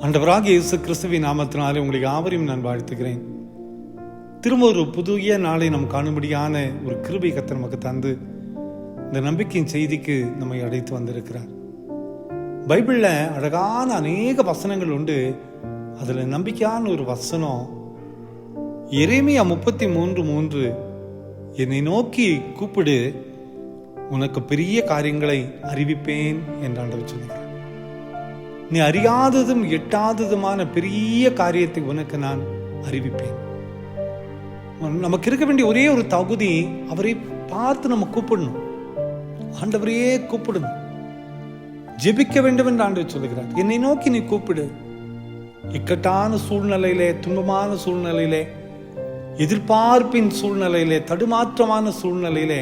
ஆண்டவராகிய இயேசு கிறிஸ்துவின் நாமத்தினாலே உங்களை யாவரையும் நான் வாழ்த்துகிறேன். திரும்ப ஒரு புதிய நாளை நாம் காணும்படியான ஒரு கிருபை கர்த்தர் நமக்கு தந்து இந்த நம்பிக்கையின் செய்திக்கு நம்மை அழைத்து வந்திருக்கிறார். பைபிள்ல அழகான அநேக வசனங்கள் உண்டு. அதுல நம்பிக்கையான ஒரு வசனம் எரேமியா 33:3, என்னை நோக்கி கூப்பிடு, உனக்கு பெரிய காரியங்களை அறிவிப்பேன் என்று ஆண்டவர் சொல்கிறார். நீ அறியாததும் எட்டாததுமான பெரிய காரியத்தை உனக்கு நான் அறிவிப்பேன். நமக்கு இருக்க வேண்டிய ஒரே ஒரு தகுதி, அவரை பார்த்து நம்ம கூப்பிடணும். ஆண்டவரையே கூப்பிடணும், ஜெபிக்க வேண்டும் என்று ஆண்டவர் சொல்லுகிறார். என்னை நோக்கி நீ கூப்பிடு. இக்கட்டான சூழ்நிலையிலே, துன்பமான சூழ்நிலையிலே, எதிர்பார்ப்பின் சூழ்நிலையிலே, தடுமாற்றமான சூழ்நிலையிலே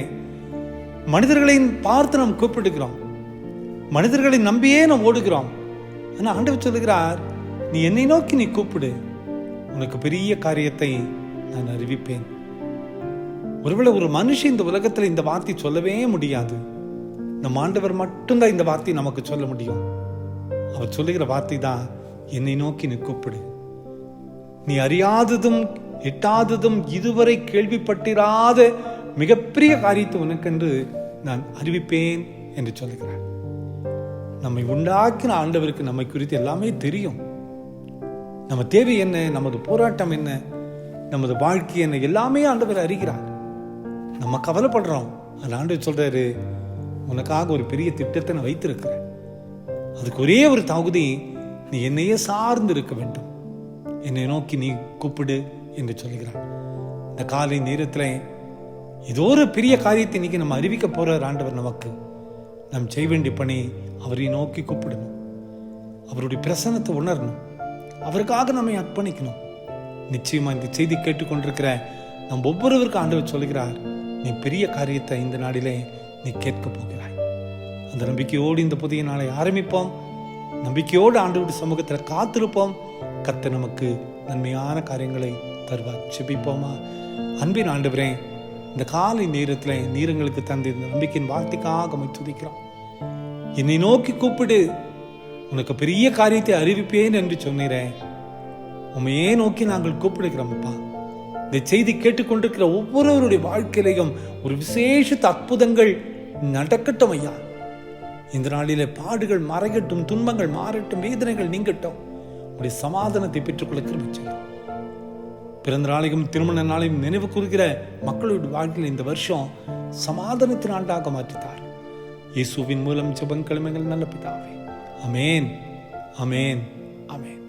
மனிதர்களை பார்த்து நாம் கூப்பிடுகிறோம். மனிதர்களை நம்பியே நாம் ஓடுகிறோம். ஆனா ஆண்டவர் சொல்லுகிறார், நீ என்னை நோக்கி நீ கூப்பிடு, உனக்கு பெரிய காரியத்தை நான் அறிவிப்பேன். ஒருவேளை ஒரு மனுஷன் இந்த உலகத்துல இந்த வார்த்தை சொல்லவே முடியாது. நம் ஆண்டவர் மட்டும்தான் இந்த வார்த்தை நமக்கு சொல்ல முடியும். அவர் சொல்லுகிற வார்த்தை தான், என்னை நோக்கி நீ கூப்பிடு. நீ அறியாததும் எட்டாததும் இதுவரை கேள்விப்பட்டிராத மிகப்பெரிய காரியத்தை உனக்கென்று நான் அறிவிப்பேன் என்று சொல்லுகிறார். நம்மை உண்டாக்கின ஆண்டவருக்கு நம்மை குறித்து எல்லாமே தெரியும். நம்ம தேவை என்ன, நமது போராட்டம் என்ன, நமது வாழ்க்கை என்ன, எல்லாமே ஆண்டவர் அறிகிறார். நம்ம கவலைப்படுறோம். அந்த ஆண்டவர் சொல்றாரு, உனக்காக ஒரு பெரிய திட்டத்தை நான் வைத்திருக்கிறேன். அதுக்கு ஒரே ஒரு தகுதி, நீ என்னையே சார்ந்து இருக்க வேண்டும். என்னை நோக்கி நீ கூப்பிடு என்று சொல்லுகிறார். இந்த காலை நேரத்தில் ஏதோ ஒரு பெரிய காரியத்தை இன்னைக்கு நம்ம அறிவிக்க போறார் ஆண்டவர். நமக்கு நாம் செய்ய வேண்டிய பணி, அவரை நோக்கி கூப்பிடணும், அவருடைய பிரசன்னத்தை உணரணும், அவருக்காக நம்மை அர்ப்பணிக்கணும். நிச்சயமா இந்த செய்தி கேட்டுக்கொண்டிருக்கிற நம் ஒவ்வொருவருக்கும் ஆண்டவர் சொல்லுகிறார், நீ பெரிய காரியத்தை இந்த நாளிலே நீ கேட்க போகிறாய். அந்த நம்பிக்கையோடு இந்த புதிய நாளை ஆரம்பிப்போம். நம்பிக்கையோடு ஆண்டவருடைய சமூகத்தில் காத்திருப்போம். கர்த்தர் நமக்கு நன்மையான காரியங்களை தருவார். ஜெபிப்போமா? அன்பின் ஆண்டவரே, இந்த காலை நேரத்தில் நீரங்களுக்கு தந்து இந்த நம்பிக்கையின் வார்த்தைக்காக துதிக்கிறோம். என்னை நோக்கி கூப்பிடு, உனக்கு பெரிய காரியத்தை அறிவிப்பேன் என்று சொன்னீரேன். உண்மையே நோக்கி நாங்கள் கூப்பிடுகிறோம்ப்பா. இந்த செய்தி கேட்டுக்கொண்டிருக்கிற ஒவ்வொருவருடைய வாழ்க்கையிலையும் ஒரு விசேஷ அற்புதங்கள் நடக்கட்டும் ஐயா. இந்த நாளிலே பாடுகள் மறையட்டும், துன்பங்கள் மாறட்டும், வேதனைகள் நீங்கட்டும். உடைய சமாதானத்தை பெற்றுக்கொள்ள கிருபை செய்யும். பிறந்த நாளையும் திருமண நாளையும் நினைவு கூறுகிற மக்களுடைய வாழ்க்கையில் இந்த வருஷம் சமாதானத்தின் ஆண்டாக மாற்றித்தார். இயேசுவின் மூலம் ஜெபம் கேளுங்கள் நல்ல பிதாவே. ஆமென், ஆமென், ஆமென்.